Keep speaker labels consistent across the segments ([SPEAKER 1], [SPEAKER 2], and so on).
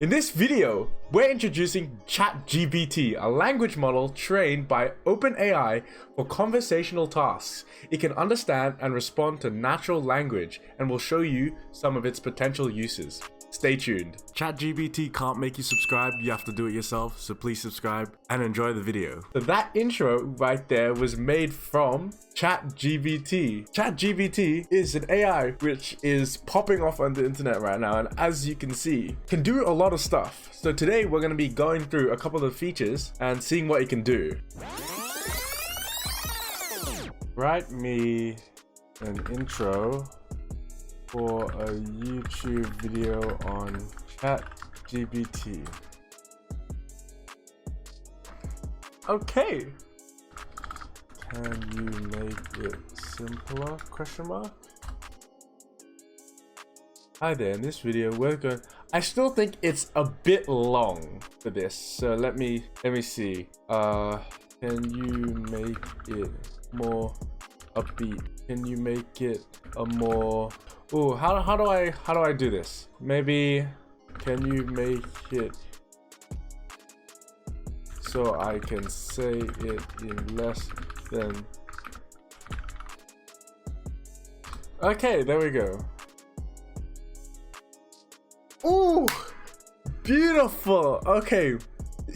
[SPEAKER 1] In this video, we're introducing ChatGPT, a language model trained by OpenAI for conversational tasks. It can understand and respond to natural language and will show you some of its potential uses. Stay tuned. ChatGPT can't make you subscribe, you have to do it yourself, so please subscribe and enjoy the video. So that intro right there was made from ChatGPT. ChatGPT is an AI which is popping off on the internet right now, and as you can see, can do a lot of stuff. So today we're going to be going through a couple of features and seeing what it can do. Write me an intro for a YouTube video on ChatGPT. Okay. Can you make it simpler? Question mark. Hi there, in this video we're going, I still think it's a bit long for this, so let me see. Can you make it more upbeat? Can you make it a more, oh, how do I do this? Maybe, can you make it so I can say it in less than, okay, there we go. Ooh, beautiful. Okay,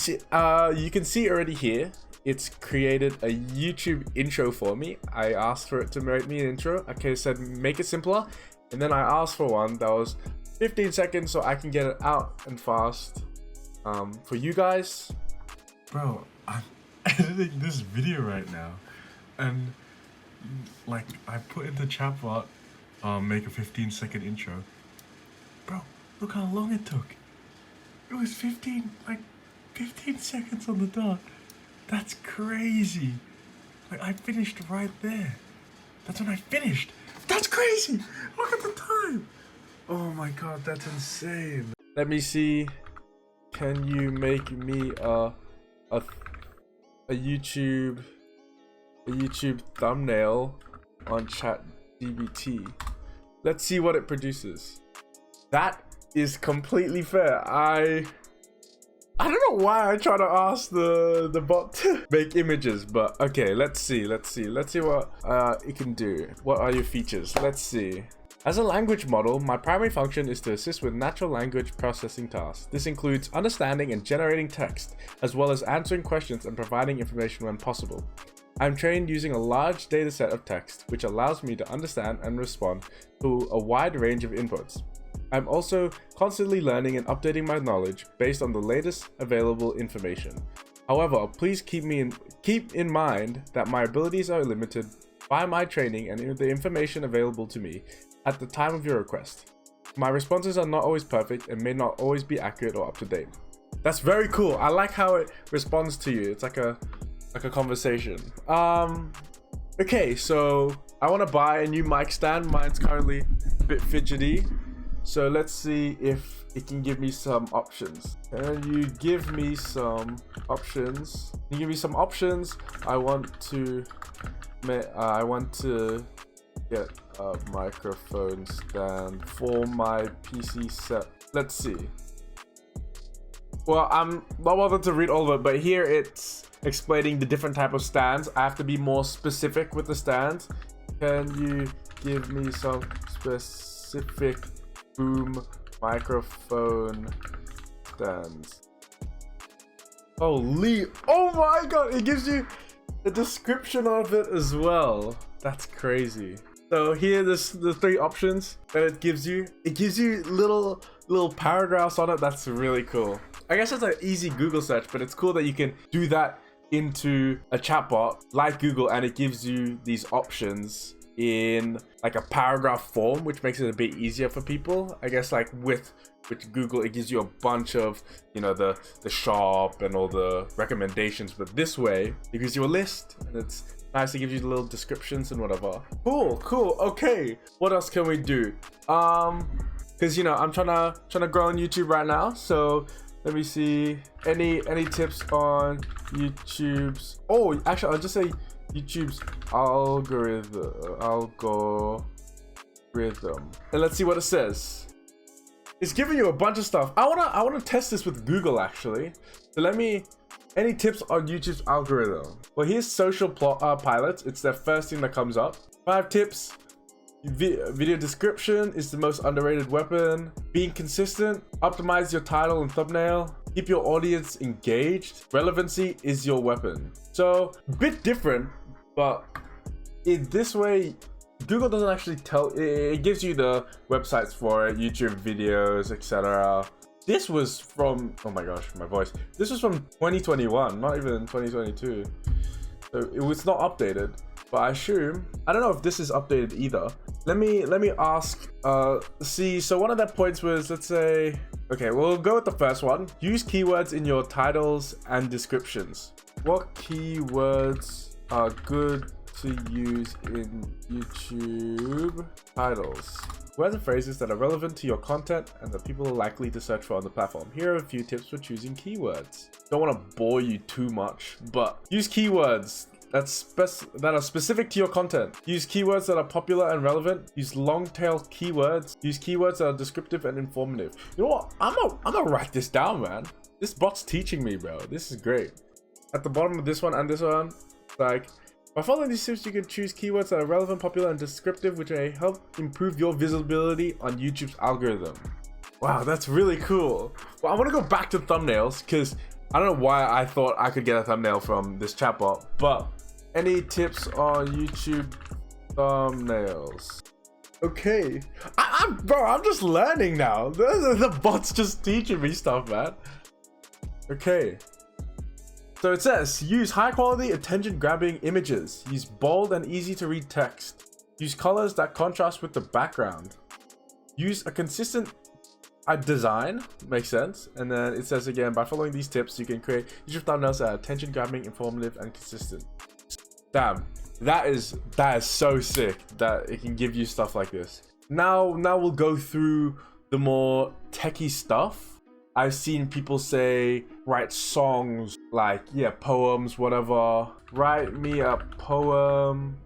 [SPEAKER 1] you can see already here, it's created a YouTube intro for me. I asked for it to make me an intro. Okay, it said make it simpler, and then I asked for one that was 15 seconds so I can get it out and fast for you guys. Bro, I'm editing this video right now, and like I put in the chatbot, make a 15-second intro. Bro, look how long it took. It was 15 seconds on the dot. That's crazy. Like, I finished right there. That's when I finished. That's crazy. Look at the time. Oh my god, that's insane. Let me see. Can you make me a YouTube thumbnail on ChatGPT? Let's see what it produces. That is completely fair. I don't know why I try to ask the bot to make images, but okay, let's see what it can do. What are your features? Let's see. As a language model, my primary function is to assist with natural language processing tasks. This includes understanding and generating text, as well as answering questions and providing information when possible. I'm trained using a large dataset of text, which allows me to understand and respond to a wide range of inputs. I'm also constantly learning and updating my knowledge based on the latest available information. However, please keep in mind that my abilities are limited by my training and the information available to me at the time of your request. My responses are not always perfect and may not always be accurate or up to date. That's very cool. I like how it responds to you. It's like a conversation. Okay, so I want to buy a new mic stand. Mine's currently a bit fidgety. So let's see if it can give me some options. Can you give me some options? Can you give me some options? I want to get a microphone stand for my PC set. Let's see. Well, I'm not bothered to read all of it, but here it's explaining the different type of stands. I have to be more specific with the stands. Can you give me some specific boom microphone stands? Holy, oh my god, it gives you a description of it as well. That's crazy. So here there's the three options that it gives you. It gives you little paragraphs on it. That's really cool. I guess it's an easy Google search, but it's cool that you can do that into a chatbot like Google, and it gives you these options in like a paragraph form, which makes it a bit easier for people. I guess like with Google, it gives you a bunch of, you know, the shop and all the recommendations, but this way it gives you a list, and it's nice. It gives you the little descriptions and whatever. Cool. Okay, what else can we do? Because you know, I'm trying to grow on YouTube right now, so let me see any tips on YouTube's, oh, actually I'll just say YouTube's algorithm. And let's see what it says. It's giving you a bunch of stuff. I wanna test this with Google actually. So any tips on YouTube's algorithm? Well, here's social pilots. It's the first thing that comes up. 5 tips. Video description is the most underrated weapon. Being consistent. Optimize your title and thumbnail. Keep your audience engaged. Relevancy is your weapon. So a bit different, but in this way, Google doesn't actually tell. It gives you the websites for it, YouTube videos, etc. This was from, oh my gosh, my voice. This was from 2021, not even 2022. So it was not updated, but I assume, I don't know if this is updated either. Let me ask, see, so one of their points was, let's say, okay, we'll go with the first one. Use keywords in your titles and descriptions. What keywords are good to use in YouTube titles? Words and phrases that are relevant to your content and that people are likely to search for on the platform. Here are a few tips for choosing keywords. Don't want to bore you too much, but use keywords that are specific to your content. Use keywords that are popular and relevant. Use long tail keywords. Use keywords that are descriptive and informative. You know what? I'm gonna write this down, man. This bot's teaching me, bro. This is great. At the bottom of this one and this one, like, by following these tips, you can choose keywords that are relevant, popular, and descriptive, which may help improve your visibility on YouTube's algorithm. Wow, that's really cool. Well, I want to go back to thumbnails because I don't know why I thought I could get a thumbnail from this chatbot, but any tips on YouTube thumbnails? Okay, I'm just learning now. The bot's just teaching me stuff, man. Okay. So it says, use high quality, attention grabbing images. Use bold and easy to read text. Use colors that contrast with the background. Use a consistent design, makes sense. And then it says again, by following these tips, you can create YouTube thumbnails that are attention grabbing, informative, and consistent. Damn, that is so sick that it can give you stuff like this. Now we'll go through the more techie stuff. I've seen people say, write songs, like, yeah, poems, whatever. Write me a poem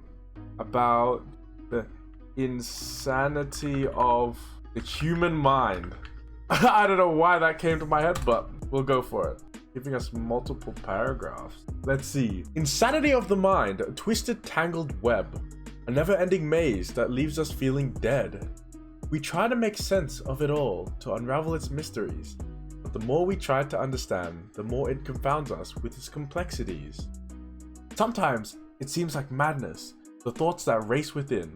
[SPEAKER 1] about the insanity of the human mind. I don't know why that came to my head, but we'll go for it. Giving us multiple paragraphs. Let's see. Insanity of the mind, a twisted, tangled web. A never-ending maze that leaves us feeling dead. We try to make sense of it all, to unravel its mysteries. But the more we try to understand, the more it confounds us with its complexities. Sometimes it seems like madness, the thoughts that race within,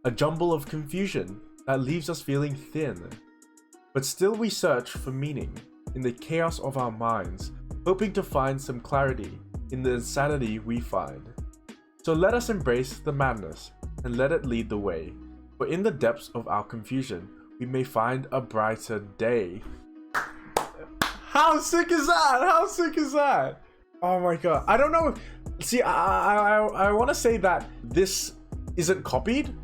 [SPEAKER 1] a jumble of confusion that leaves us feeling thin. But still we search for meaning in the chaos of our minds, hoping to find some clarity in the insanity we find. So let us embrace the madness and let it lead the way, for in the depths of our confusion, we may find a brighter day. How sick is that? How sick is that? Oh my god. I don't know. See, I want to say that this isn't copied,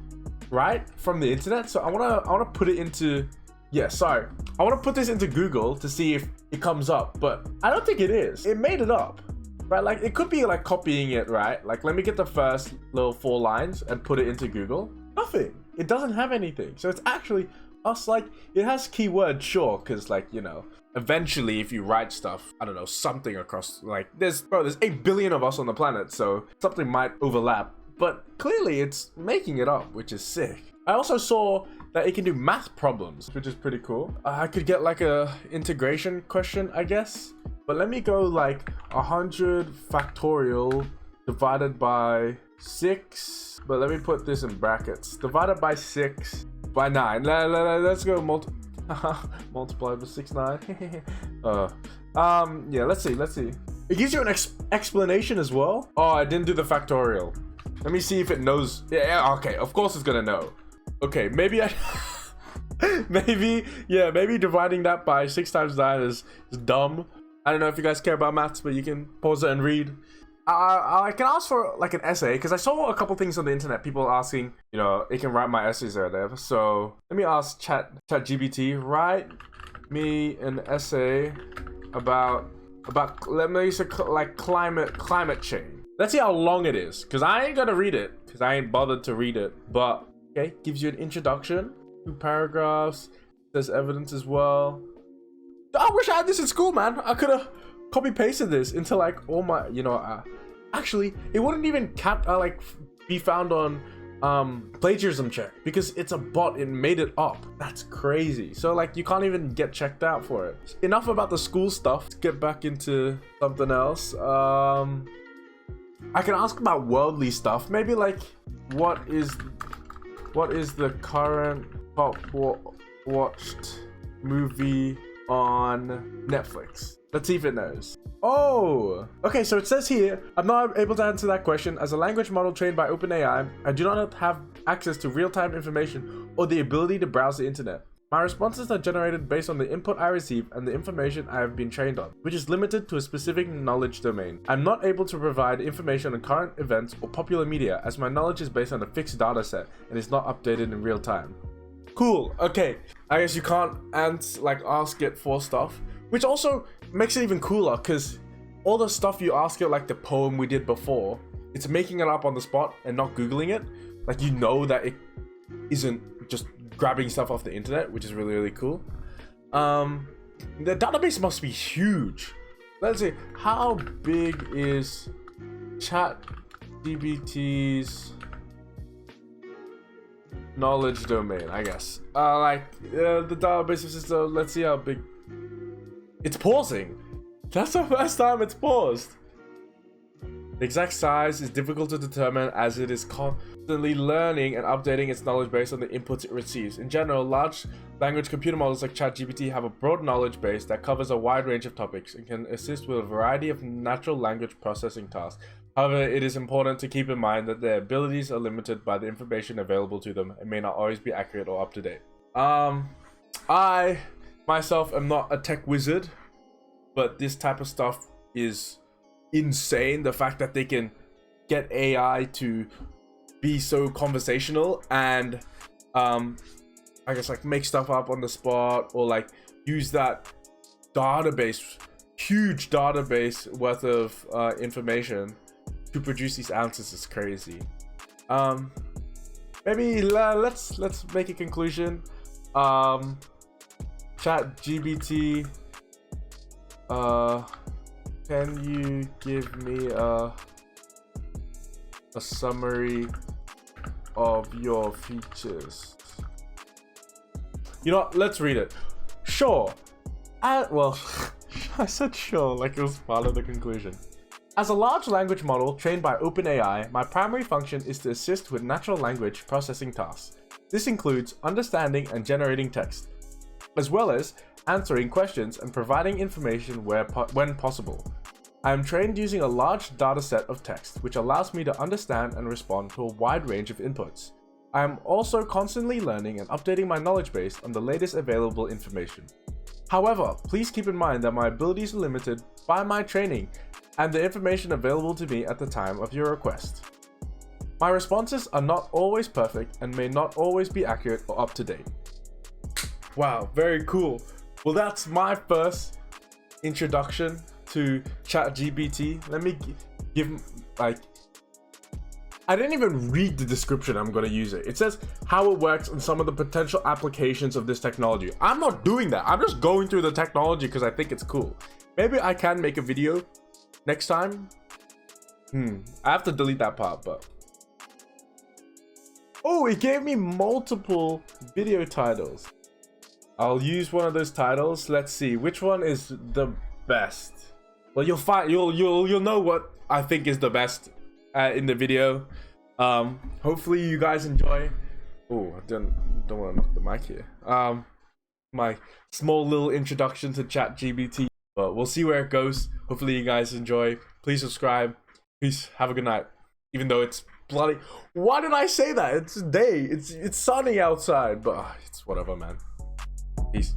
[SPEAKER 1] right, from the internet. So I want to put it into, yeah, sorry. I want to put this into Google to see if it comes up, but I don't think it is. It made it up, right? Like, it could be like copying it, right? Like, let me get the first little 4 lines and put it into Google. Nothing. It doesn't have anything. So it's actually us. Like, it has keywords, sure, because, like, you know, eventually if you write stuff, I don't know, something across, like, there's 8 billion of us on the planet, so something might overlap, but clearly it's making it up, which is sick. I also saw that it can do math problems, which is pretty cool. I could get like a integration question, I guess, but let me go like 100 factorial divided by 6, but let me put this in brackets, divided by 6 by 9. Let's go multiply by 6, 9. Yeah, let's see. It gives you an explanation as well. Oh, I didn't do the factorial. Let me see if it knows. Yeah, okay, of course it's gonna know. Okay, maybe maybe dividing that by 6 times 9 is dumb. I don't know if you guys care about maths, but you can pause it and read. I can ask for like an essay, because I saw a couple things on the internet, people asking, you know, it can write my essays or whatever. So let me ask ChatGPT, write me an essay about let me say like climate change. Let's see how long it is, because I ain't gonna read it, because I ain't bothered to read it. But okay, gives you an introduction, 2 paragraphs. There's evidence as well. I wish I had this in school, man. I could have copy pasted this into like all my, actually it wouldn't even be found on plagiarism check because it's a bot. It made it up. That's crazy. So like you can't even get checked out for it. Enough about the school stuff. Let's get back into something else. I can ask about worldly stuff. Maybe like what is the current top watched movie on Netflix? Let's see if it knows. Oh, okay, so it says here, I'm not able to answer that question. As a language model trained by OpenAI, I do not have access to real-time information or the ability to browse the internet. My responses are generated based on the input I receive and the information I have been trained on, which is limited to a specific knowledge domain. I'm not able to provide information on current events or popular media as my knowledge is based on a fixed data set and is not updated in real time. Cool, okay. I guess you can't ask it for stuff, which also makes it even cooler because all the stuff you ask it, like the poem we did before, it's making it up on the spot and not Googling it. Like, you know that it isn't just grabbing stuff off the internet, which is really, really cool. The database must be huge. Let's see, how big is ChatGPT's knowledge domain, I guess. The database system, let's see how big. It's pausing. That's the first time it's paused. The exact size is difficult to determine as it is constantly learning and updating its knowledge based on the inputs it receives. In general, large language computer models like ChatGPT have a broad knowledge base that covers a wide range of topics and can assist with a variety of natural language processing tasks. However, it is important to keep in mind that their abilities are limited by the information available to them and may not always be accurate or up to date. I myself am not a tech wizard, but this type of stuff is insane. The fact that they can get AI to be so conversational and I guess like make stuff up on the spot or like use that database, huge database worth of information to produce these answers is crazy. Maybe let's make a conclusion. ChatGPT, can you give me a summary of your features? You know what? Let's read it. Sure. Well, I said sure like it was part of the conclusion. As a large language model trained by OpenAI, my primary function is to assist with natural language processing tasks. This includes understanding and generating text, as well as answering questions and providing information when possible. I am trained using a large data set of text, which allows me to understand and respond to a wide range of inputs. I am also constantly learning and updating my knowledge base on the latest available information. However, please keep in mind that my abilities are limited by my training and the information available to me at the time of your request. My responses are not always perfect and may not always be accurate or up to date. Wow, very cool. Well, that's my first introduction to ChatGPT. Let me give I didn't even read the description. I'm gonna use it. It says how it works and some of the potential applications of this technology. I'm not doing that. I'm just going through the technology because I think it's cool. Maybe I can make a video next time. I have to delete that part, but oh, it gave me multiple video titles. I'll use one of those titles. Let's see which one is the best. Well, you'll know what I think is the best in the video. Hopefully you guys enjoy. Oh, I don't want to knock the mic here. My small little introduction to ChatGPT, but we'll see where it goes. Hopefully you guys enjoy. Please subscribe. Peace. Have a good night. Even though it's bloody. Why did I say that? It's day. It's sunny outside, but it's whatever, man. Peace.